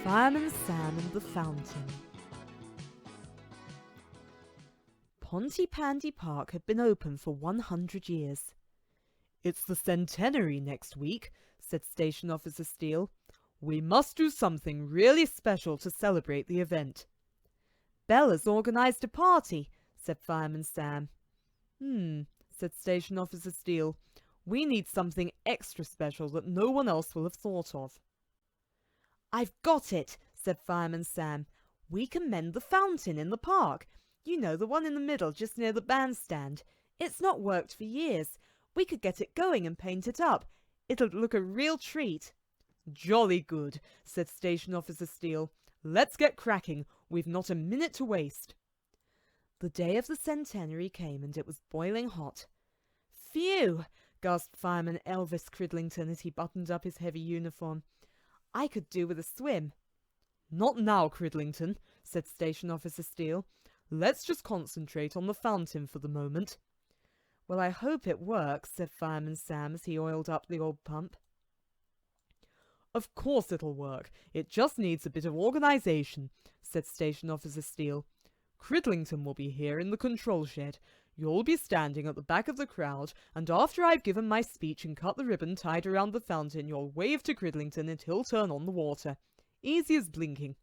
Fireman Sam and the Fountain. Pontypandy Park had been open for 100 years. "It's the centenary next week," said Station Officer Steele. "We must do something really special to celebrate the event." "Bella's organised a party," said Fireman Sam. Said Station Officer Steele. "We need something extra special that no one else will have thought of." "I've got it," said Fireman Sam. "We can mend the fountain in the park. You know, the one in the middle just near the bandstand. It's not worked for years. We could get it going and paint it up. It'll look a real treat." "Jolly good," said Station Officer Steele. "Let's get cracking. We've not a minute to waste." The day of the centenary came and it was boiling hot. "Phew!" gasped Fireman Elvis Cridlington as he buttoned up his heavy uniform. "I could do with a swim." "Not now, Cridlington," said Station Officer Steele. "Let's just concentrate on the fountain for the moment." "Well, I hope it works," said Fireman Sam as he oiled up the old pump. "Of course it'll work. It just needs a bit of organisation," said Station Officer Steele. "Cridlington will be here in the control shed. You'll be standing at the back of the crowd, and after I've given my speech and cut the ribbon tied around the fountain, you'll wave to Cridlington and he'll turn on the water. Easy as blinking."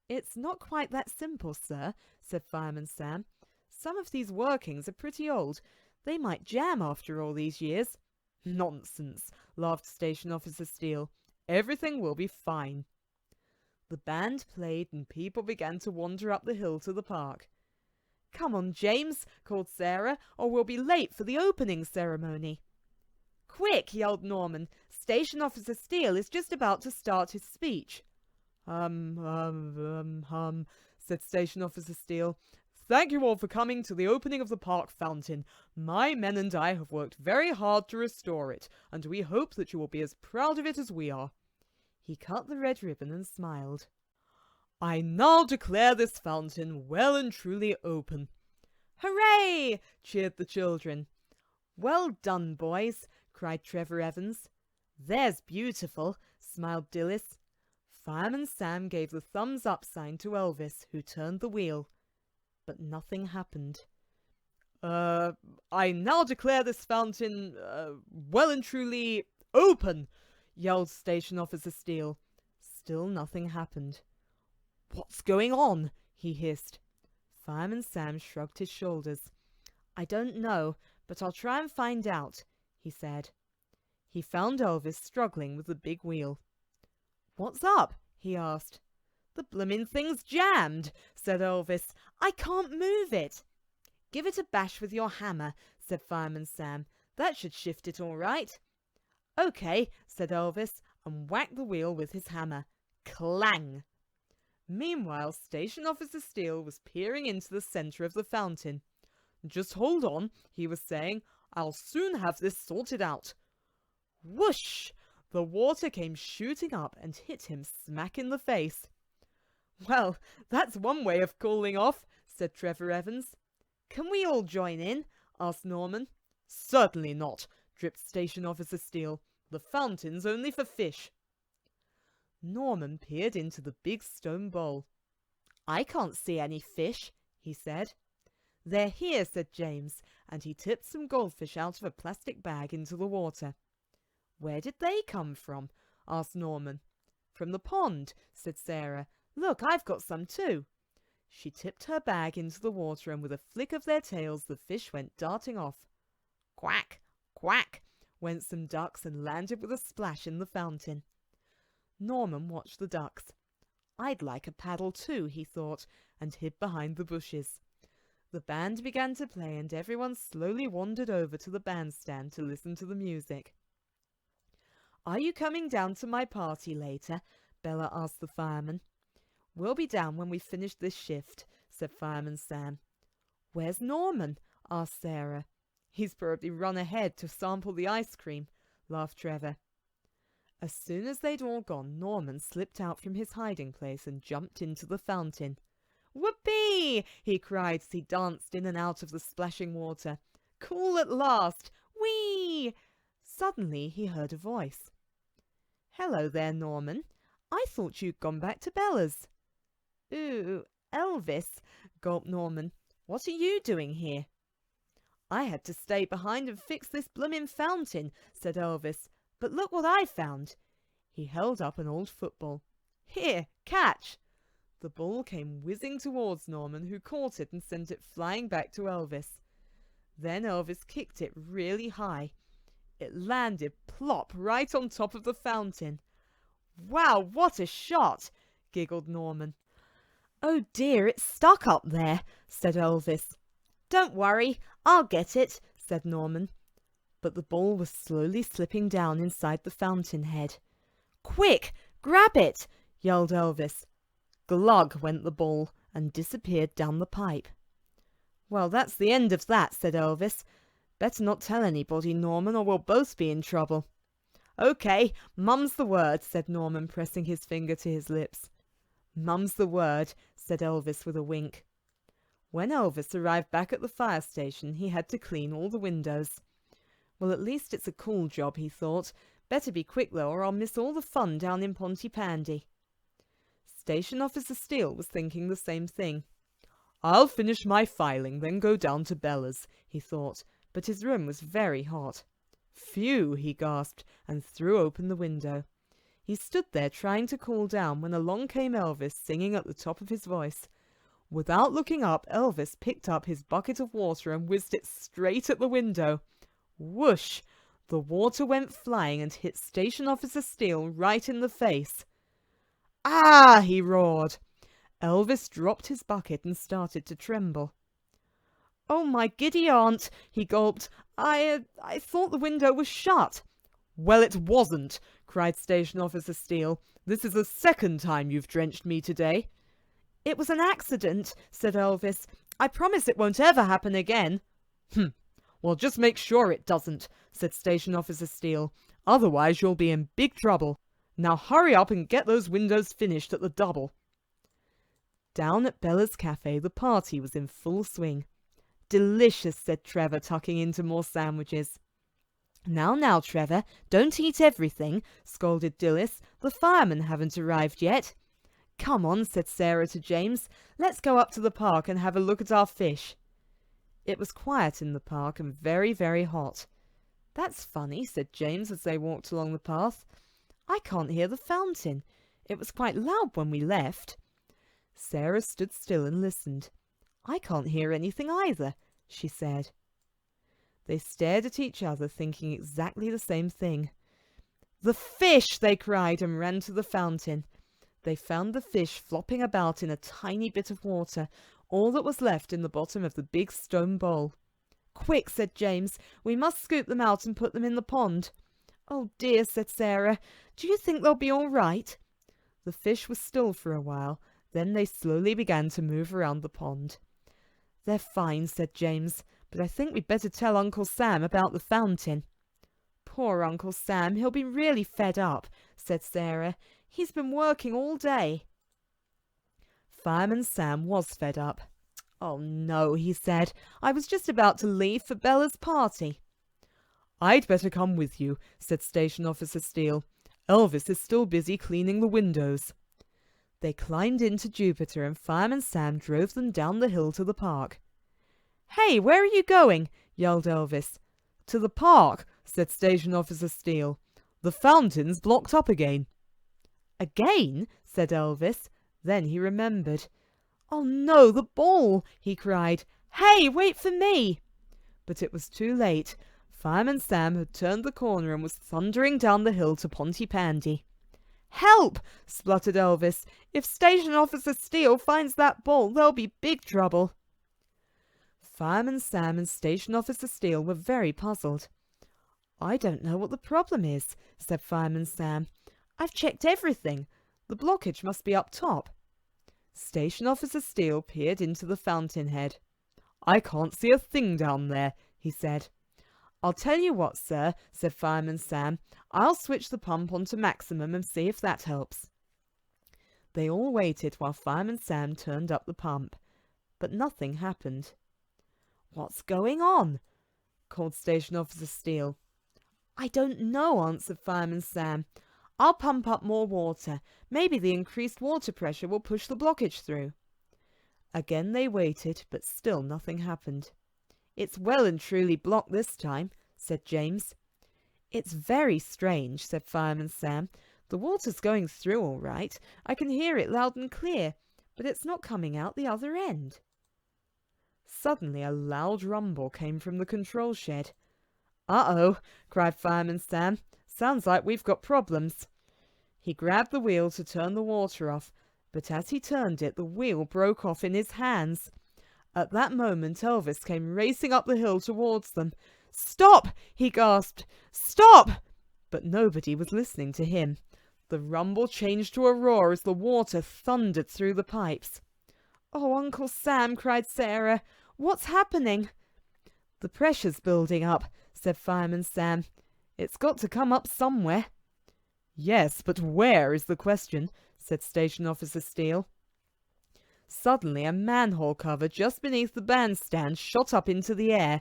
"It's not quite that simple, sir," said Fireman Sam. "Some of these workings are pretty old. They might jam after all these years." "Nonsense," laughed Station Officer Steele. "Everything will be fine." The band played and people began to wander up the hill to the park. "Come on, James," called Sarah, "or we'll be late for the opening ceremony." "Quick," yelled Norman. "Station Officer Steele is just about to start his speech." Said Station Officer Steele. "Thank you all for coming to the opening of the park fountain. My men and I have worked very hard to restore it, and we hope that you will be as proud of it as we are." He cut the red ribbon and smiled. "I now declare this fountain well and truly open." "Hooray!" cheered the children. "Well done, boys," cried Trevor Evans. "There's beautiful," smiled Dillis. Fireman Sam gave the thumbs up sign to Elvis, who turned the wheel. But nothing happened. "I now declare this fountain well and truly open," yelled Station Officer Steele. Still nothing happened. "What's going on?" he hissed. Fireman Sam shrugged his shoulders. "I don't know, but I'll try and find out," he said. He found Elvis struggling with the big wheel. "What's up?" he asked. "The blimmin' thing's jammed," said Elvis. "I can't move it." "Give it a bash with your hammer," said Fireman Sam. "That should shift it all right." "Okay," said Elvis, and whacked the wheel with his hammer. Clang! Meanwhile, Station Officer Steele was peering into the centre of the fountain. "Just hold on," he was saying. "I'll soon have this sorted out." Whoosh! The water came shooting up and hit him smack in the face. "Well, that's one way of cooling off," said Trevor Evans. "Can we all join in?" asked Norman. "Certainly not," dripped Station Officer Steele. "The fountain's only for fish." Norman peered into the big stone bowl. "I can't see any fish," he said. "They're here," said James, and he tipped some goldfish out of a plastic bag into the water. "Where did they come from?" asked Norman. "From the pond," said Sarah. "Look, I've got some too." She tipped her bag into the water, and with a flick of their tails the fish went darting off. Quack, quack, went some ducks and landed with a splash in the fountain. Norman watched the ducks. "I'd like a paddle too," he thought, and hid behind the bushes. The band began to play, and everyone slowly wandered over to the bandstand to listen to the music. "Are you coming down to my party later?" Bella asked the fireman. "We'll be down when we finish this shift," said Fireman Sam. "Where's Norman?" asked Sarah. "He's probably run ahead to sample the ice cream," laughed Trevor. As soon as they'd all gone, Norman slipped out from his hiding place and jumped into the fountain. "Whoopee!" he cried as he danced in and out of the splashing water. "Cool at last! Whee!" Suddenly he heard a voice. "Hello there, Norman. I thought you'd gone back to Bella's." "Ooh, Elvis," gulped Norman. "What are you doing here?" "I had to stay behind and fix this bloomin' fountain," said Elvis. "But look what I found." He held up an old football. "Here, catch." The ball came whizzing towards Norman, who caught it and sent it flying back to Elvis. Then Elvis kicked it really high. It landed plop right on top of the fountain. "Wow, what a shot!" giggled Norman. "Oh dear, it's stuck up there," said Elvis. "Don't worry, I'll get it," said Norman. But the ball was slowly slipping down inside the fountain head. "Quick, grab it!" yelled Elvis. Glug went the ball and disappeared down the pipe. "Well, that's the end of that," said Elvis. "Better not tell anybody, Norman, or we'll both be in trouble." "Okay, mum's the word," said Norman, pressing his finger to his lips. "Mum's the word," said Elvis with a wink. When Elvis arrived back at the fire station, he had to clean all the windows. Well, at least it's a cool job, he thought. Better be quick, though, or I'll miss all the fun down in Pontypandy. Station Officer Steele was thinking the same thing. "I'll finish my filing, then go down to Bella's," he thought, but his room was very hot. "Phew," he gasped, and threw open the window. He stood there trying to cool down when along came Elvis, singing at the top of his voice. Without looking up, Elvis picked up his bucket of water and whizzed it straight at the window. Whoosh! The water went flying and hit Station Officer Steele right in the face. "Ah!" he roared. Elvis dropped his bucket and started to tremble. "Oh, my giddy aunt," he gulped. I thought the window was shut." "Well, it wasn't," cried Station Officer Steele. "This is the second time you've drenched me today." "It was an accident," said Elvis. "I promise it won't ever happen again." "Well, just make sure it doesn't," said Station Officer Steele. "Otherwise you'll be in big trouble. Now hurry up and get those windows finished at the double." Down at Bella's Cafe, the party was in full swing. "Delicious," said Trevor, tucking into more sandwiches. Now, Trevor, don't eat everything," scolded Dilys. "The firemen haven't arrived yet." "Come on," said Sarah to James. "Let's go up to the park and have a look at our fish." It was quiet in the park and very, very hot. "That's funny," said James as they walked along the path. "I can't hear the fountain. It was quite loud when we left." Sarah stood still and listened. "I can't hear anything either," she said. They stared at each other, thinking exactly the same thing. "The fish!" they cried and ran to the fountain. They found the fish flopping about in a tiny bit of water, all that was left in the bottom of the big stone bowl. "Quick," said James. "We must scoop them out and put them in the pond." "Oh dear," said Sarah. "Do you think they'll be all right?" The fish was still for a while. Then they slowly began to move around the pond. "They're fine," said James, "but I think we'd better tell Uncle Sam about the fountain." "Poor Uncle Sam, he'll be really fed up," said Sarah. "He's been working all day." Fireman Sam was fed up. "Oh no," he said. "I was just about to leave for Bella's party." "I'd better come with you," said Station Officer Steele. "Elvis is still busy cleaning the windows." They climbed into Jupiter and Fireman Sam drove them down the hill to the park. "Hey, where are you going?" yelled Elvis. "To the park," said Station Officer Steele. "The fountain's blocked up again." "Again?" said Elvis. Then he remembered. "Oh no, the ball!" he cried. "Hey, wait for me!" But it was too late. Fireman Sam had turned the corner and was thundering down the hill to Pontypandy. "Help!" spluttered Elvis. "If Station Officer Steele finds that ball, there'll be big trouble." Fireman Sam and Station Officer Steele were very puzzled. "I don't know what the problem is," said Fireman Sam. "I've checked everything. The blockage must be up top." Station Officer Steele peered into the fountainhead. "I can't see a thing down there," he said. "I'll tell you what, sir," said Fireman Sam. "I'll switch the pump on to maximum and see if that helps." They all waited while Fireman Sam turned up the pump, but nothing happened. "What's going on?" called Station Officer Steele. "I don't know," answered Fireman Sam. I'll pump up more water. Maybe the increased water pressure will push the blockage through." Again they waited, but still nothing happened. "It's well and truly blocked this time," said James. "It's very strange," said Fireman Sam. "The water's going through all right. I can hear it loud and clear, but it's not coming out the other end." Suddenly a loud rumble came from the control shed. "Uh-oh," cried Fireman Sam. "Sounds like we've got problems." He grabbed the wheel to turn the water off, but as he turned it, the wheel broke off in his hands. At that moment, Elvis came racing up the hill towards them. "Stop!" he gasped. "Stop!" But nobody was listening to him. The rumble changed to a roar as the water thundered through the pipes. "Oh, Uncle Sam," cried Sarah. "What's happening?" "The pressure's building up," said Fireman Sam. "It's got to come up somewhere." "Yes, but where is the question," said Station Officer Steele. Suddenly a manhole cover just beneath the bandstand shot up into the air.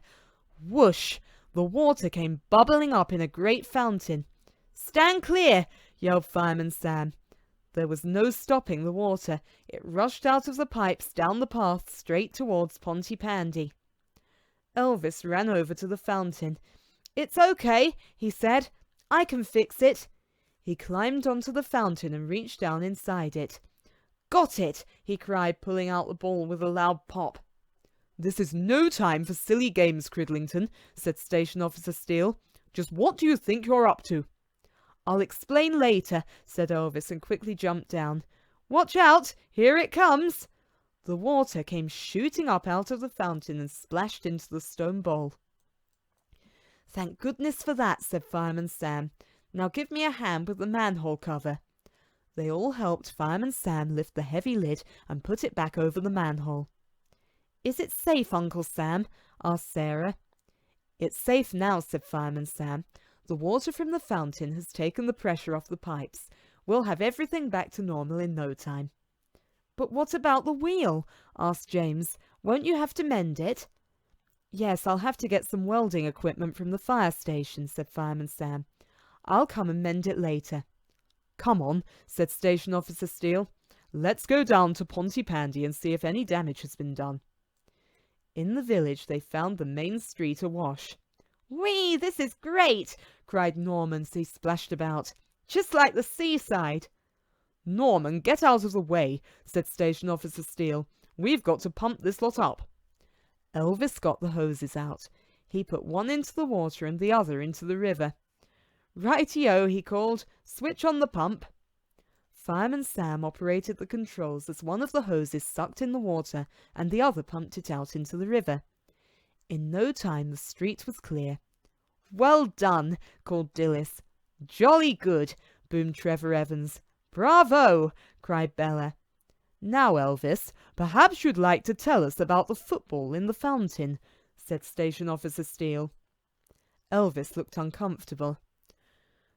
Whoosh! The water came bubbling up in a great fountain. "Stand clear!" yelled Fireman Sam. There was no stopping the water. It rushed out of the pipes down the path straight towards Pontypandy. Elvis ran over to the fountain. "It's okay," he said. "I can fix it." He climbed onto the fountain and reached down inside it. "Got it!" he cried, pulling out the ball with a loud pop. "This is no time for silly games, Cridlington," said Station Officer Steele. "Just what do you think you're up to?" "I'll explain later," said Elvis, and quickly jumped down. "Watch out! Here it comes!" The water came shooting up out of the fountain and splashed into the stone bowl. "Thank goodness for that," said Fireman Sam. "Now give me a hand with the manhole cover." They all helped Fireman Sam lift the heavy lid and put it back over the manhole. "Is it safe, Uncle Sam?" asked Sarah. "It's safe now," said Fireman Sam. "The water from the fountain has taken the pressure off the pipes. We'll have everything back to normal in no time." "But what about the wheel?" asked James. "Won't you have to mend it?" "Yes, I'll have to get some welding equipment from the fire station," said Fireman Sam. "I'll come and mend it later." "Come on," said Station Officer Steele. "Let's go down to Pontypandy and see if any damage has been done." In the village they found the main street awash. "Whee! This is great!" cried Norman as he splashed about. "Just like the seaside." "Norman, get out of the way," said Station Officer Steele. "We've got to pump this lot up." Elvis got the hoses out. He put one into the water and the other into the river. "Righty-o," he called. "Switch on the pump." Fireman Sam operated the controls as one of the hoses sucked in the water and the other pumped it out into the river. In no time the street was clear. "Well done," called Dillis. "Jolly good," boomed Trevor Evans. "Bravo!" cried Bella. "Now, Elvis, perhaps you'd like to tell us about the football in the fountain," said Station Officer Steele. Elvis looked uncomfortable.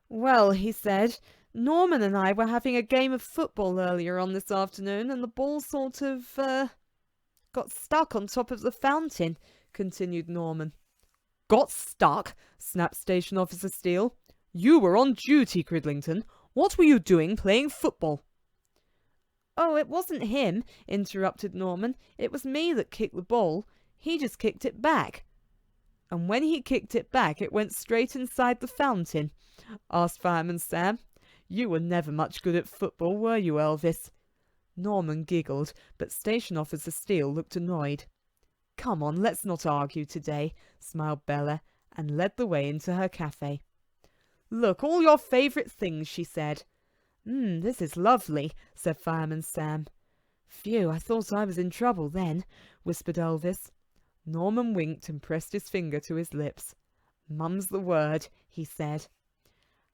"Well," he said, "Norman and I were having a game of football earlier on this afternoon, and the ball sort of, got stuck on top of the fountain," continued Norman. "Got stuck?" snapped Station Officer Steele. "You were on duty, Cridlington. What were you doing playing football?" "Oh, it wasn't him," interrupted Norman. "It was me that kicked the ball. He just kicked it back." "And when he kicked it back, it went straight inside the fountain?" asked Fireman Sam. "You were never much good at football, were you, Elvis?" Norman giggled, but Station Officer Steele looked annoyed. "Come on, let's not argue today," smiled Bella, and led the way into her cafe. "Look, all your favourite things," she said. This is lovely," said Fireman Sam. "Phew, I thought I was in trouble then," whispered Elvis. Norman winked and pressed his finger to his lips. "Mum's the word," he said.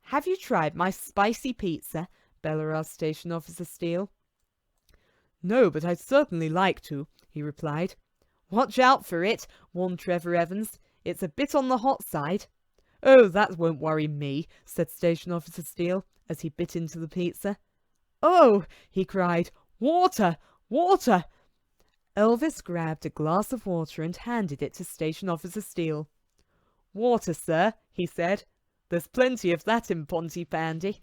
"Have you tried my spicy pizza?" Bella asked Station Officer Steele. "No, but I'd certainly like to," he replied. "Watch out for it," warned Trevor Evans. "It's a bit on the hot side." "Oh, that won't worry me," said Station Officer Steele, as he bit into the pizza. "Oh!" he cried. "Water! Water!" Elvis grabbed a glass of water and handed it to Station Officer Steele. "Water, sir," he said. "There's plenty of that in Pontypandy."